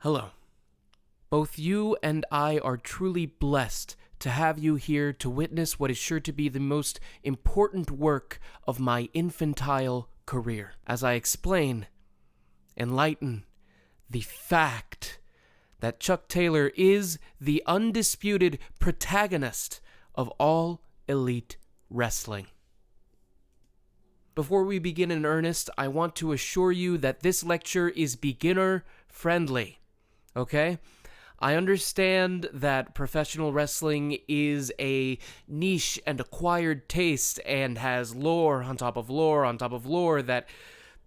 Hello. Both you and I are truly blessed to have you here to witness what is sure to be the most important work of my infantile career. As I explain, enlighten the fact that Chuck Taylor is the undisputed protagonist of all elite wrestling. Before we begin in earnest, I want to assure you that this lecture is beginner-friendly. Okay? I understand that professional wrestling is a niche and acquired taste and has lore on top of lore on top of lore that,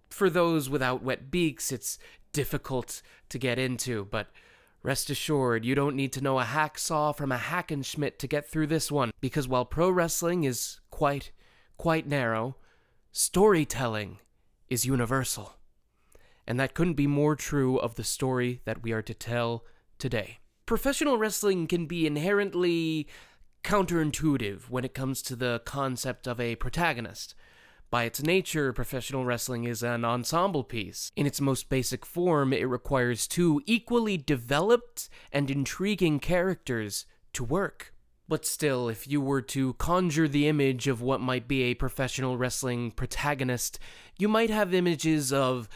for those without wet beaks, it's difficult to get into. But rest assured, you don't need to know a hacksaw from a Hackenschmidt to get through this one, because while pro wrestling is quite narrow, storytelling is universal. And that couldn't be more true of the story that we are to tell today. Professional wrestling can be inherently counterintuitive when it comes to the concept of a protagonist. By its nature, professional wrestling is an ensemble piece. In its most basic form, it requires two equally developed and intriguing characters to work. But still, if you were to conjure the image of what might be a professional wrestling protagonist, you might have images of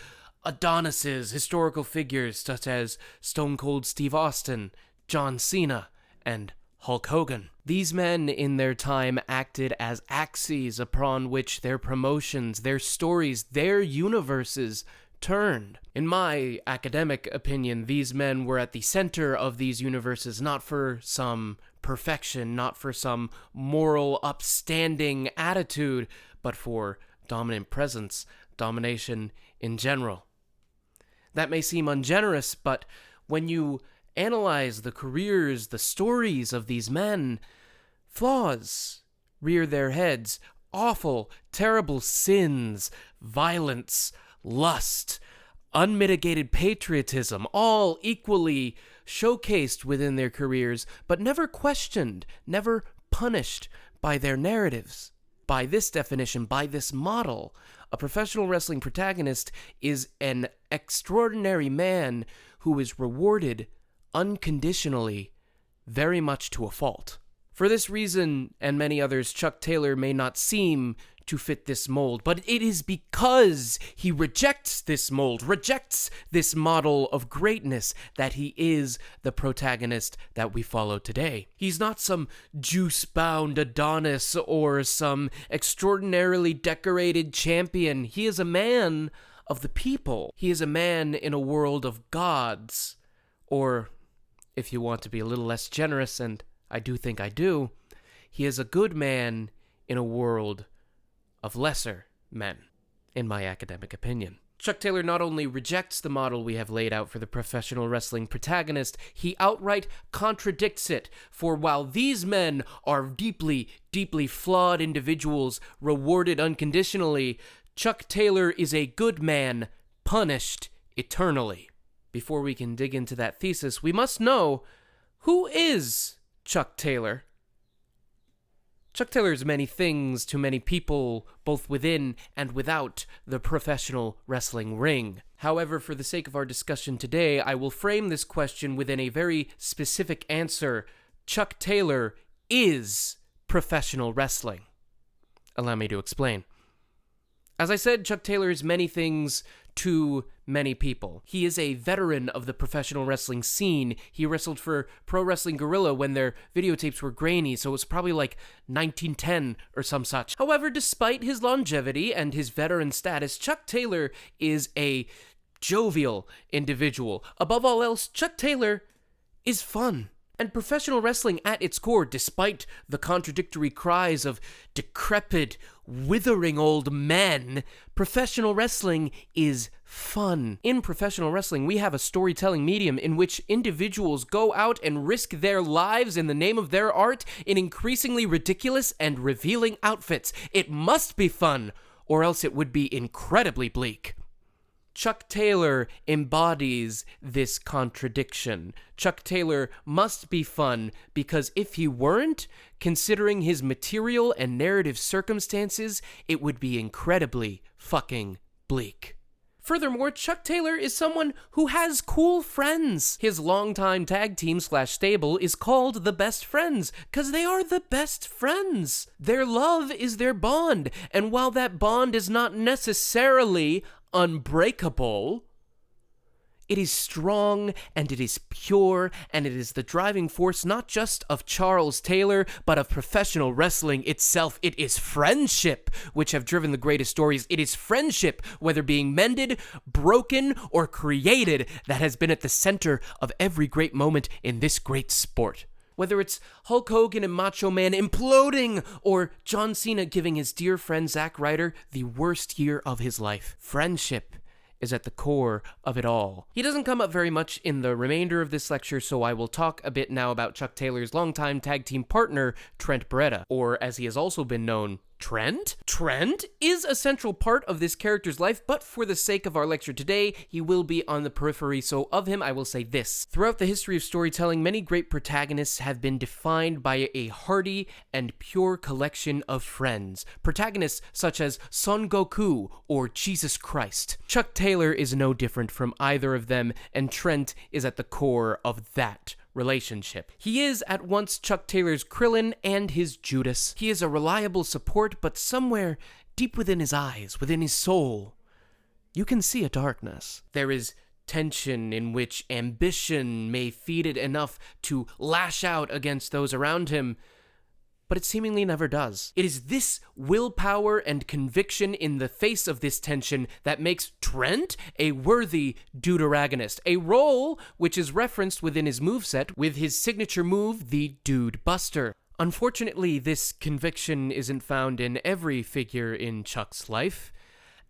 Adonises, historical figures such as Stone Cold Steve Austin, John Cena, and Hulk Hogan. These men in their time acted as axes upon which their promotions, their stories, their universes turned. In my academic opinion, these men were at the center of these universes, not for some perfection, not for some moral upstanding attitude, but for dominant presence, domination in general. That may seem ungenerous, but when you analyze the careers, the stories of these men, flaws rear their heads, awful, terrible sins, violence, lust, unmitigated patriotism, all equally showcased within their careers, but never questioned, never punished by their narratives. By this definition, by this model, a professional wrestling protagonist is an extraordinary man who is rewarded unconditionally, very much to a fault. For this reason, and many others, Chuck Taylor may not seem to fit this mold, but it is because he rejects this mold, rejects this model of greatness, that he is the protagonist that we follow today. He's not some juice-bound Adonis or some extraordinarily decorated champion. He is a man of the people. He is a man in a world of gods. Or, if you want to be a little less generous, and I do think I do, he is a good man in a world of lesser men, in my academic opinion. Chuck Taylor not only rejects the model we have laid out for the professional wrestling protagonist, he outright contradicts it. For while these men are deeply flawed individuals rewarded unconditionally, Chuck Taylor is a good man punished eternally. Before we can dig into that thesis, we must know, who is Chuck Taylor? Chuck Taylor is many things to many people, both within and without the professional wrestling ring. However, for the sake of our discussion today, I will frame this question within a very specific answer. Chuck Taylor is professional wrestling. Allow me to explain. As I said, Chuck Taylor is many things to many people. He is a veteran of the professional wrestling scene. He wrestled for Pro Wrestling Guerrilla when their videotapes were grainy, so it was probably like 1910 or some such. However, despite his longevity and his veteran status, Chuck Taylor is a jovial individual. Above all else, Chuck Taylor is fun. And professional wrestling at its core, despite the contradictory cries of decrepit, withering old men, professional wrestling is fun. In professional wrestling, we have a storytelling medium in which individuals go out and risk their lives in the name of their art in increasingly ridiculous and revealing outfits. It must be fun, or else it would be incredibly bleak. Chuck Taylor embodies this contradiction. Chuck Taylor must be fun because if he weren't, considering his material and narrative circumstances, it would be incredibly fucking bleak. Furthermore, Chuck Taylor is someone who has cool friends. His longtime tag team / stable is called the Best Friends because they are the best friends. Their love is their bond, and while that bond is not necessarily unbreakable, it is strong, and it is pure, and it is the driving force not just of Charles Taylor, but of professional wrestling itself. It is friendship which have driven the greatest stories. It is friendship, whether being mended, broken, or created, that has been at the center of every great moment in this great sport. Whether it's Hulk Hogan and Macho Man imploding, or John Cena giving his dear friend Zack Ryder the worst year of his life, friendship is at the core of it all. He doesn't come up very much in the remainder of this lecture, so I will talk a bit now about Chuck Taylor's longtime tag team partner, Trent Beretta, or as he has also been known, Trent? Trent is a central part of this character's life, but for the sake of our lecture today, he will be on the periphery, so of him I will say this. Throughout the history of storytelling, many great protagonists have been defined by a hearty and pure collection of friends. Protagonists such as Son Goku or Jesus Christ. Chuck Taylor is no different from either of them, and Trent is at the core of that relationship. He is at once Chuck Taylor's Krillin and his Judas. He is a reliable support, but somewhere deep within his eyes, within his soul, you can see a darkness. There is tension in which ambition may feed it enough to lash out against those around him, but it seemingly never does. It is this willpower and conviction in the face of this tension that makes Trent a worthy deuteragonist, a role which is referenced within his moveset with his signature move, the Dude Buster. Unfortunately, this conviction isn't found in every figure in Chuck's life,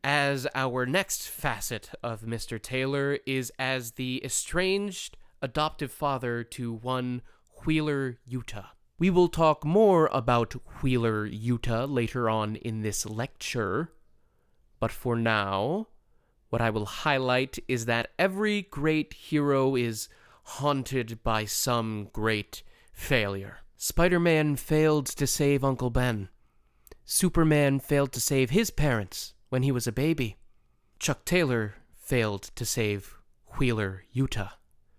as our next facet of Mr. Taylor is as the estranged adoptive father to one Wheeler Yuta. We will talk more about Wheeler Yuta later on in this lecture, but for now, what I will highlight is that every great hero is haunted by some great failure. Spider-Man failed to save Uncle Ben. Superman failed to save his parents when he was a baby. Chuck Taylor failed to save Wheeler Yuta.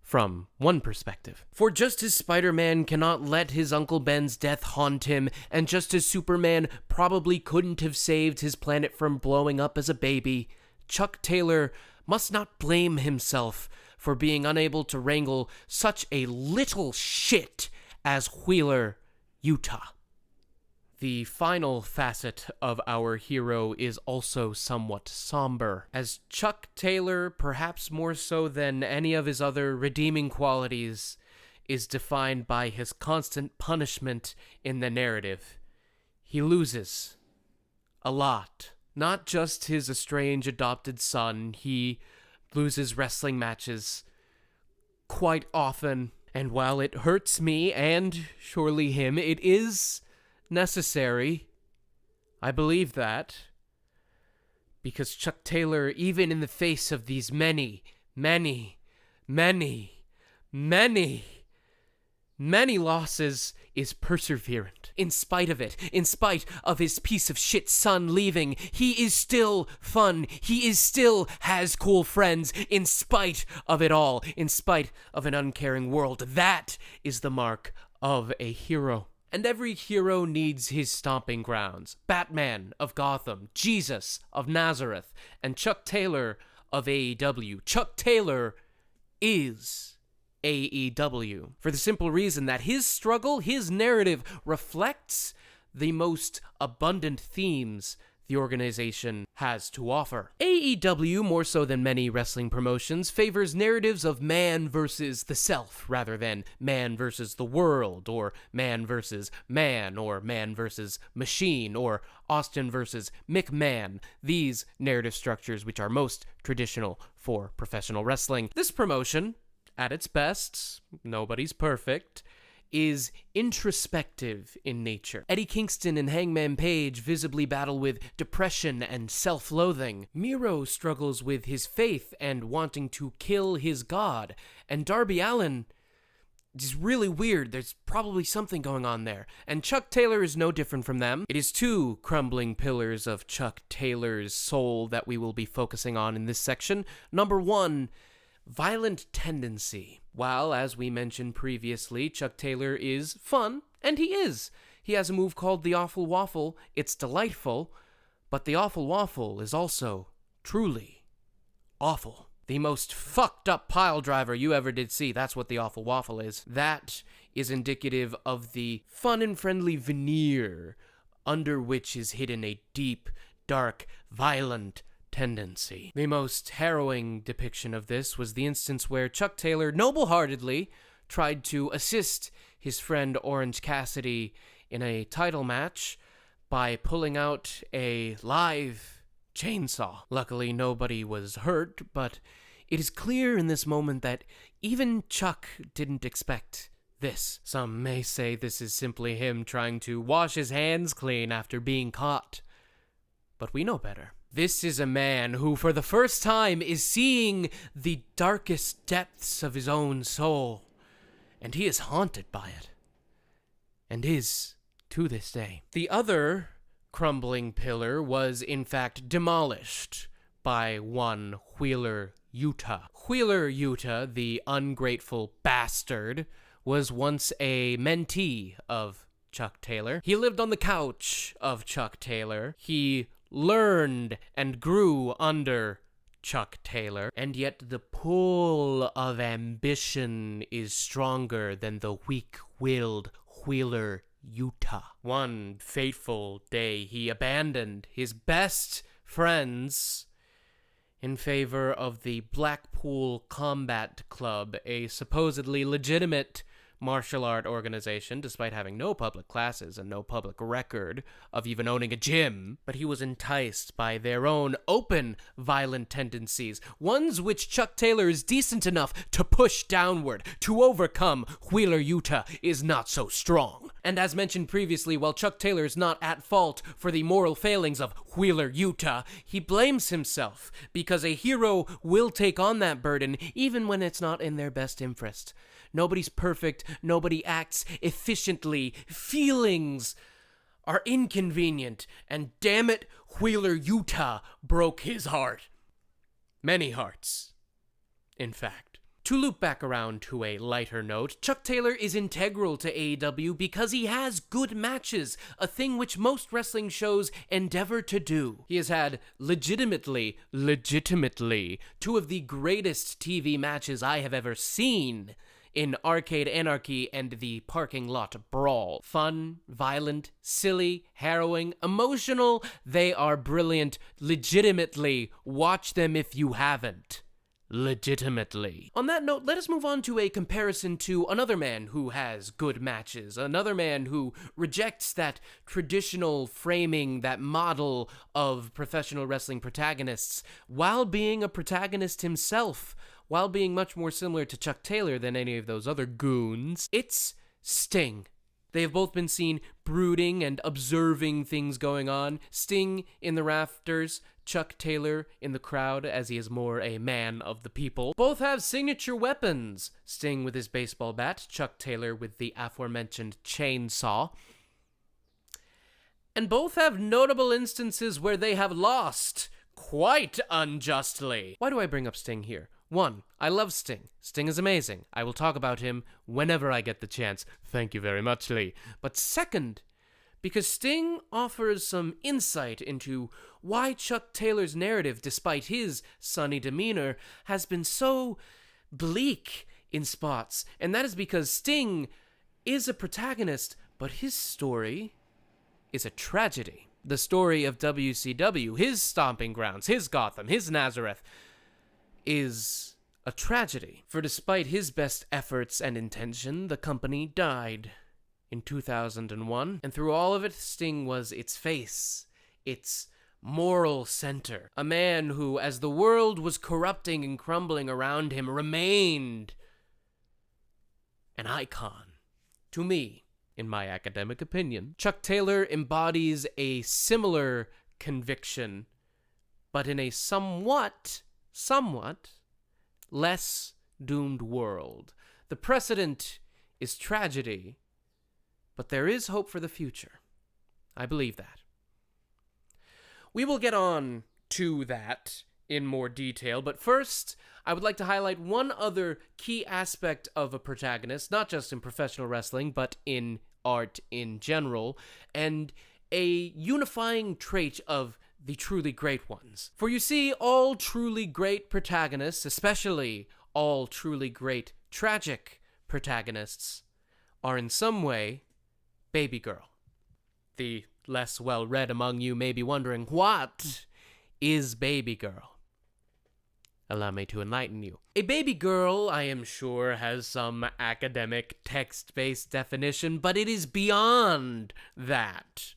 From one perspective. For just as Spider-Man cannot let his Uncle Ben's death haunt him, and just as Superman probably couldn't have saved his planet from blowing up as a baby, Chuck Taylor must not blame himself for being unable to wrangle such a little shit as Wheeler Yuta. The final facet of our hero is also somewhat somber, as Chuck Taylor, perhaps more so than any of his other redeeming qualities, is defined by his constant punishment in the narrative. He loses a lot. Not just his estranged adopted son, he loses wrestling matches quite often, and while it hurts me and surely him, it is necessary. I believe that. Because Chuck Taylor, even in the face of these many losses, is perseverant. In spite of it, in spite of his piece of shit son leaving, he is still fun. He is still has cool friends, in spite of it all, in spite of an uncaring world. That is the mark of a hero. And every hero needs his stomping grounds. Batman of Gotham, Jesus of Nazareth, and Chuck Taylor of AEW. Chuck Taylor is AEW. For the simple reason that his struggle, his narrative, reflects the most abundant themes the organization has to offer. AEW, more so than many wrestling promotions, favors narratives of man versus the self, rather than man versus the world, or man versus man, or man versus machine, or Austin versus McMahon. These narrative structures which are most traditional for professional wrestling. This promotion, at its best, nobody's perfect, is introspective in nature. Eddie Kingston and Hangman Page visibly battle with depression and self-loathing. Miro struggles with his faith and wanting to kill his god. And Darby Allin is really weird. There's probably something going on there. And Chuck Taylor is no different from them. It is two crumbling pillars of Chuck Taylor's soul that we will be focusing on in this section. Number one, violent tendency. While, as we mentioned previously, Chuck Taylor is fun, and he is. He has a move called the Awful Waffle. It's delightful, but the Awful Waffle is also truly awful. The most fucked up pile driver you ever did see. That's what the Awful Waffle is. That is indicative of the fun and friendly veneer under which is hidden a deep, dark, violent tendency. The most harrowing depiction of this was the instance where Chuck Taylor noble-heartedly tried to assist his friend Orange Cassidy in a title match by pulling out a live chainsaw. Luckily, nobody was hurt, but it is clear in this moment that even Chuck didn't expect this. Some may say this is simply him trying to wash his hands clean after being caught. But we know better. This is a man who, for the first time, is seeing the darkest depths of his own soul, and he is haunted by it, and is to this day. The other crumbling pillar was in fact demolished by one Wheeler Yuta. Wheeler Yuta, the ungrateful bastard, was once a mentee of Chuck Taylor. He lived on the couch of Chuck Taylor. He learned and grew under Chuck Taylor, and yet the pull of ambition is stronger than the weak-willed Wheeler Yuta. One fateful day, he abandoned his best friends in favor of the Blackpool Combat Club, a supposedly legitimate martial art organization, despite having no public classes and no public record of even owning a gym. But he was enticed by their own open violent tendencies, ones which Chuck Taylor is decent enough to push downward. To overcome, Wheeler Yuta is not so strong. And as mentioned previously, while Chuck Taylor is not at fault for the moral failings of Wheeler Yuta, he blames himself because a hero will take on that burden even when it's not in their best interest. Nobody's perfect. Nobody acts efficiently. Feelings are inconvenient. And damn it, Wheeler Yuta broke his heart. Many hearts, in fact. To loop back around to a lighter note, Chuck Taylor is integral to AEW because he has good matches, a thing which most wrestling shows endeavor to do. He has had legitimately, two of the greatest TV matches I have ever seen in Arcade Anarchy and the Parking Lot Brawl. Fun, violent, silly, harrowing, emotional, they are brilliant. Legitimately, watch them if you haven't. Legitimately. On that note, let us move on to a comparison to another man who has good matches, another man who rejects that traditional framing, that model of professional wrestling protagonists, while being a protagonist himself, while being much more similar to Chuck Taylor than any of those other goons. It's Sting. They have both been seen brooding and observing things going on. Sting in the rafters, Chuck Taylor in the crowd, as he is more a man of the people. Both have signature weapons. Sting with his baseball bat, Chuck Taylor with the aforementioned chainsaw. And both have notable instances where they have lost, quite unjustly. Why do I bring up Sting here? One, I love Sting. Sting is amazing. I will talk about him whenever I get the chance. Thank you very much, Lee. But second, because Sting offers some insight into why Chuck Taylor's narrative, despite his sunny demeanor, has been so bleak in spots. And that is because Sting is a protagonist, but his story is a tragedy. The story of WCW, his stomping grounds, his Gotham, his Nazareth, is a tragedy. For despite his best efforts and intention, the company died in 2001. And through all of it, Sting was its face, its moral center. A man who, as the world was corrupting and crumbling around him, remained an icon. To me, in my academic opinion, Chuck Taylor embodies a similar conviction, but in a somewhat less doomed world. The precedent is tragedy, but there is hope for the future. I believe that. We will get on to that in more detail, but first, I would like to highlight one other key aspect of a protagonist, not just in professional wrestling, but in art in general, and a unifying trait of the truly great ones. For you see, all truly great protagonists, especially all truly great tragic protagonists, are in some way baby girl. The less well-read among you may be wondering, what is baby girl? Allow me to enlighten you. A baby girl, I am sure, has some academic text-based definition, but it is beyond that.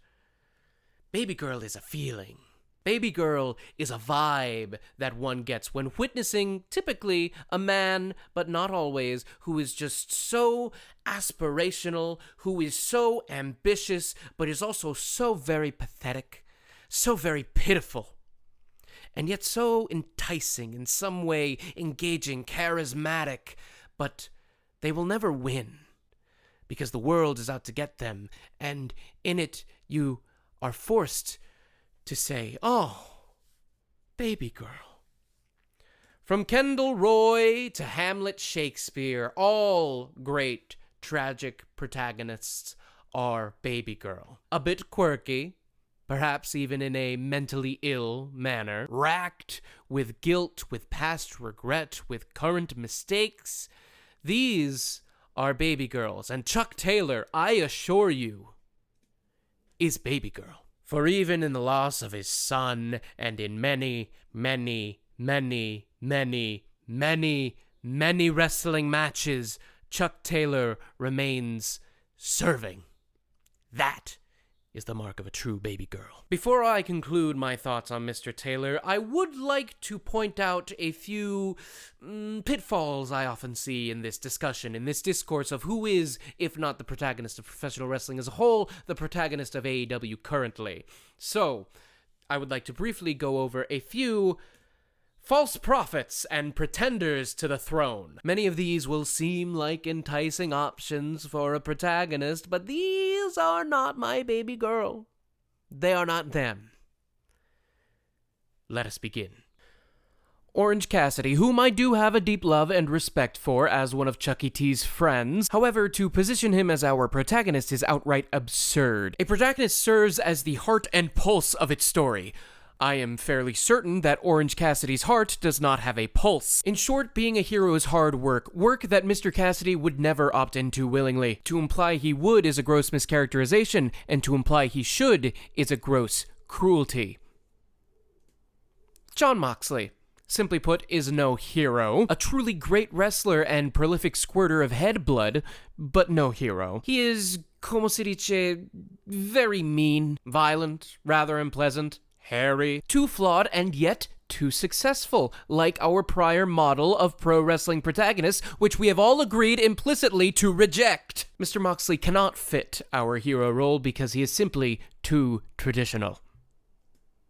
Baby girl is a feeling. Baby girl is a vibe that one gets when witnessing, typically, a man, but not always, who is just so aspirational, who is so ambitious, but is also so very pathetic, so very pitiful, and yet so enticing, in some way engaging, charismatic, but they will never win, because the world is out to get them, and in it you are forced to say, oh, baby girl. From Kendall Roy to Hamlet Shakespeare, all great tragic protagonists are baby girl. A bit quirky, perhaps even in a mentally ill manner, racked with guilt, with past regret, with current mistakes. These are baby girls, and Chuck Taylor, I assure you, is baby girl. For even in the loss of his son, and in many, many, many, many, many, many wrestling matches, Chuck Taylor remains serving. That is the mark of a true baby girl. Before I conclude my thoughts on Mr. Taylor, I would like to point out a few pitfalls I often see in this discussion, in this discourse of who is, if not the protagonist of professional wrestling as a whole, the protagonist of AEW currently. So, I would like to briefly go over a few false prophets and pretenders to the throne. Many of these will seem like enticing options for a protagonist, but these are not my baby girl. They are not them. Let us begin. Orange Cassidy, whom I do have a deep love and respect for as one of Chucky T's friends. However, to position him as our protagonist is outright absurd. A protagonist serves as the heart and pulse of its story. I am fairly certain that Orange Cassidy's heart does not have a pulse. In short, being a hero is hard work that Mr. Cassidy would never opt into willingly. To imply he would is a gross mischaracterization, and to imply he should is a gross cruelty. Jon Moxley, simply put, is no hero. A truly great wrestler and prolific squirter of head blood, but no hero. He is, como se dice, very mean, violent, rather unpleasant, hairy, too flawed, and yet too successful, like our prior model of pro wrestling protagonists, which we have all agreed implicitly to reject. Mr. Moxley cannot fit our hero role because he is simply too traditional.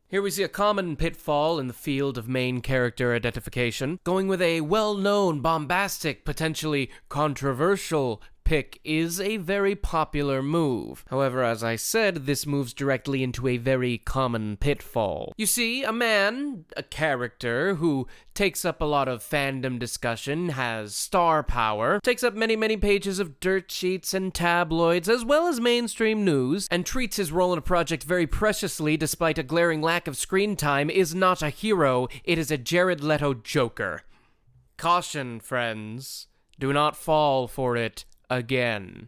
Here we see a common pitfall in the field of main character identification. Going with a well-known, bombastic, potentially controversial pick is a very popular move. However, as I said, this moves directly into a very common pitfall. You see, a man, a character, who takes up a lot of fandom discussion, has star power, takes up many, many pages of dirt sheets and tabloids, as well as mainstream news, and treats his role in a project very preciously despite a glaring lack of screen time, is not a hero, it is a Jared Leto Joker. Caution, friends. Do not fall for it. Again,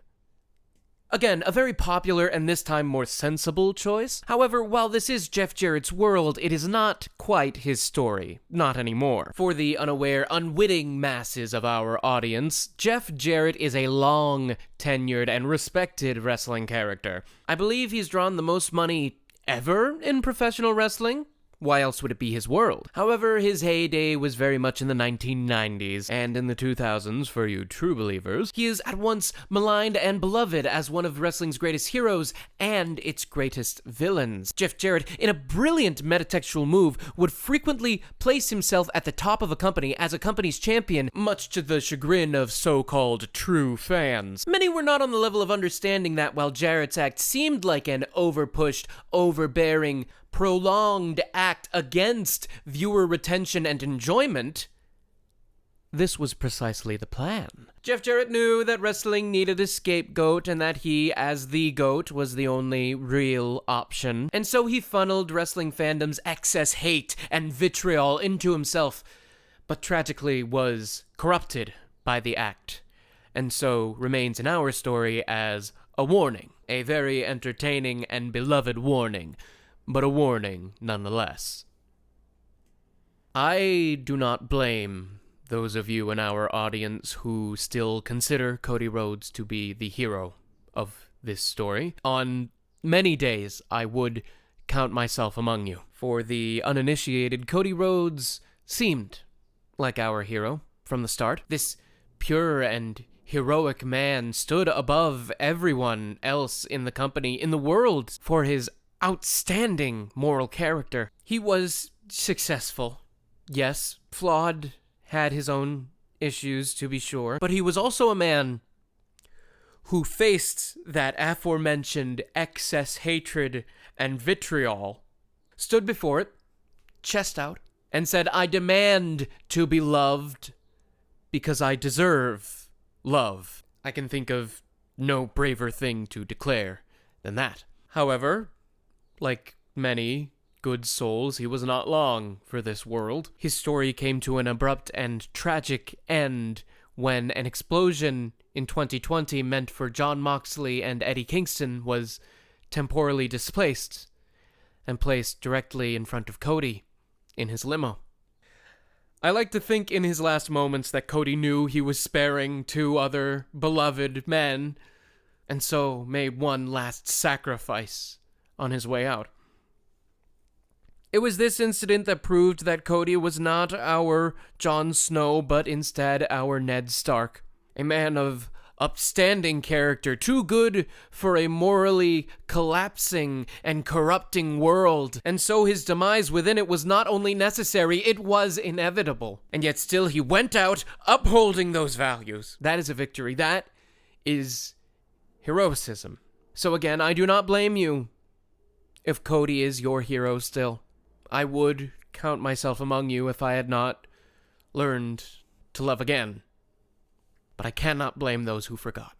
a very popular and this time more sensible choice. However, while this is Jeff Jarrett's world, it is not quite his story. Not anymore. For the unaware, unwitting masses of our audience, Jeff Jarrett is a long-tenured and respected wrestling character. I believe he's drawn the most money ever in professional wrestling. Why else would it be his world? However, his heyday was very much in the 1990s, and in the 2000s, for you true believers, he is at once maligned and beloved as one of wrestling's greatest heroes and its greatest villains. Jeff Jarrett, in a brilliant metatextual move, would frequently place himself at the top of a company as a company's champion, much to the chagrin of so-called true fans. Many were not on the level of understanding that while Jarrett's act seemed like an overpushed, overbearing, prolonged act against viewer retention and enjoyment, this was precisely the plan. Jeff Jarrett knew that wrestling needed a scapegoat and that he, as the GOAT, was the only real option. And so he funneled wrestling fandom's excess hate and vitriol into himself, but tragically was corrupted by the act, and so remains in our story as a warning. A very entertaining and beloved warning, but a warning nonetheless. I do not blame those of you in our audience who still consider Cody Rhodes to be the hero of this story. On many days, I would count myself among you. For the uninitiated, Cody Rhodes seemed like our hero from the start. This pure and heroic man stood above everyone else in the company, in the world, for his outstanding moral character. He was successful, yes, flawed, had his own issues to be sure, but he was also a man who faced that aforementioned excess hatred and vitriol, stood before it, chest out, and said, "I demand to be loved because I deserve love." I can think of no braver thing to declare than that. However, like many good souls, he was not long for this world. His story came to an abrupt and tragic end when an explosion in 2020 meant for Jon Moxley and Eddie Kingston was temporally displaced and placed directly in front of Cody in his limo. I like to think in his last moments that Cody knew he was sparing two other beloved men, and so made one last sacrifice on his way out. It was this incident that proved that Cody was not our Jon Snow, but instead our Ned Stark, a man of upstanding character, too good for a morally collapsing and corrupting world, and so his demise within it was not only necessary, it was inevitable. And yet still he went out upholding those values. That is a victory. That is heroicism. So again, I do not blame you if Cody is your hero still. I would count myself among you if I had not learned to love again. But I cannot blame those who forgot.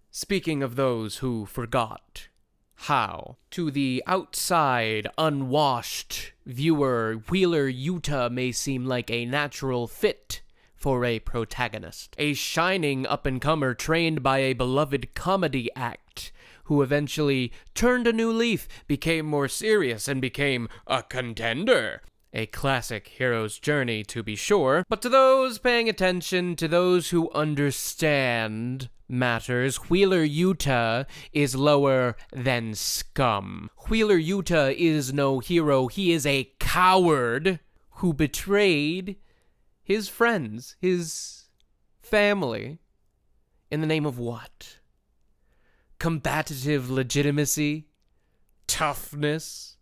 Speaking of those who forgot, how? To the outside, unwashed viewer, Wheeler Yuta may seem like a natural fit for a protagonist. A shining up-and-comer trained by a beloved comedy act, who eventually turned a new leaf, became more serious, and became a contender. A classic hero's journey, to be sure, but to those paying attention, to those who understand matters, Wheeler Yuta is lower than scum. Wheeler Yuta is no hero. He is a coward who betrayed his friends, his family, in the name of what? Combative legitimacy? Toughness?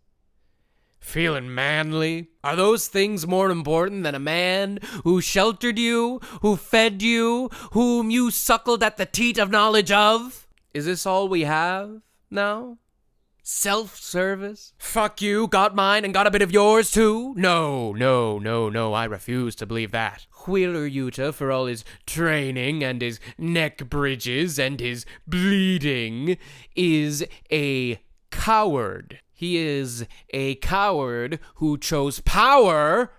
Feeling manly? Are those things more important than a man who sheltered you, who fed you, whom you suckled at the teat of knowledge of? Is this all we have now? Self-service? Fuck you, got mine and got a bit of yours too? No, I refuse to believe that. Wheeler Yuta, for all his training and his neck bridges and his bleeding, is a coward. He is a coward who chose power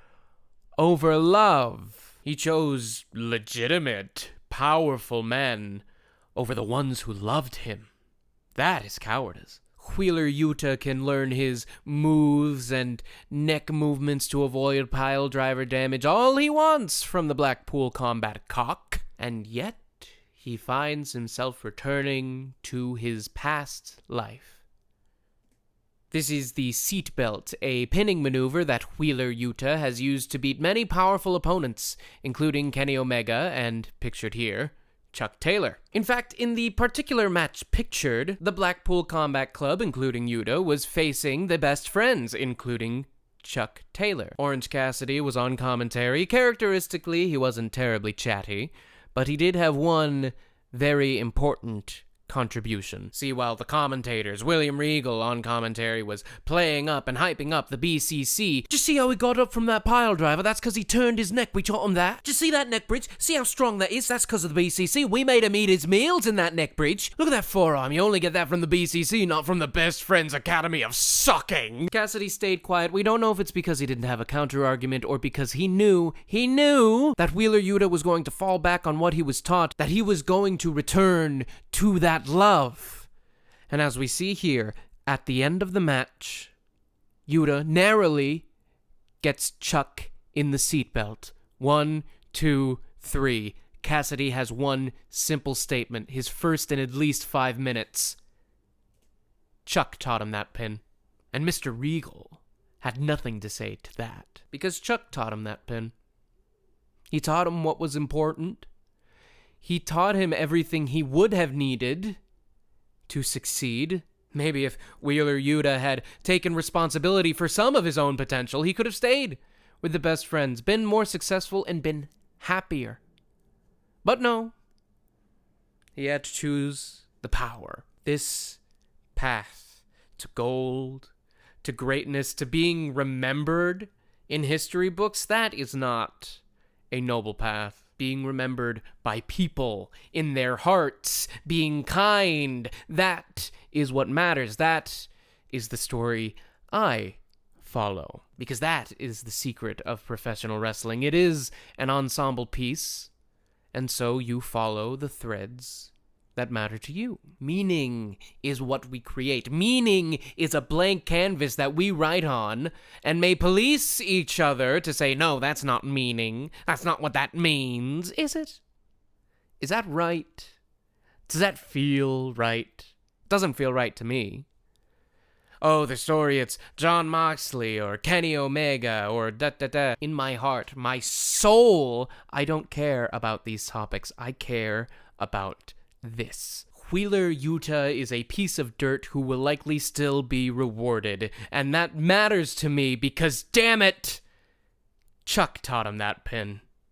over love. He chose legitimate, powerful men over the ones who loved him. That is cowardice. Wheeler Yuta can learn his moves and neck movements to avoid pile driver damage all he wants from the Blackpool Combat cock, and yet he finds himself returning to his past life. This is the seatbelt, a pinning maneuver that Wheeler Yuta has used to beat many powerful opponents, including Kenny Omega and, pictured here, Chuck Taylor. In fact, in the particular match pictured, the Blackpool Combat Club, including Yuta, was facing the Best Friends, including Chuck Taylor. Orange Cassidy was on commentary. Characteristically, he wasn't terribly chatty, but he did have one very important contribution. See, while the commentators, William Regal on commentary, was playing up and hyping up the BCC, just see how he got up from that pile driver? That's because he turned his neck. We taught him that. Just see that neck bridge? See how strong that is? That's because of the BCC. We made him eat his meals in that neck bridge. Look at that forearm. You only get that from the BCC, not from the Best Friends Academy of Sucking. Cassidy stayed quiet. We don't know if it's because he didn't have a counter-argument or because he knew that Wheeler Yuta was going to fall back on what he was taught, that he was going to return to that love. And as we see here, at the end of the match, Yuta narrowly gets Chuck in the seatbelt. 1, 2, 3. Cassidy has one simple statement, his first in at least 5 minutes. Chuck taught him that pin. And Mr. Regal had nothing to say to that, because Chuck taught him that pin. He taught him what was important. He taught him everything he would have needed to succeed. Maybe if Wheeler Yuta had taken responsibility for some of his own potential, he could have stayed with the Best Friends, been more successful, and been happier. But no. He had to choose the power. This path to gold, to greatness, to being remembered in history books, that is not a noble path. Being remembered by people in their hearts, being kind, that is what matters. That is the story I follow, because that is the secret of professional wrestling. It is an ensemble piece, and so you follow the threads that matter to you. Meaning is what we create. Meaning is a blank canvas that we write on and may police each other to say, no, that's not meaning. That's not what that means. Is it? Is that right? Does that feel right? Doesn't feel right to me. Oh, the story, it's Jon Moxley or Kenny Omega or da-da-da. In my heart, my soul, I don't care about these topics. I care about this. Wheeler Yuta is a piece of dirt who will likely still be rewarded, and that matters to me because, damn it, Chuck taught him that pin.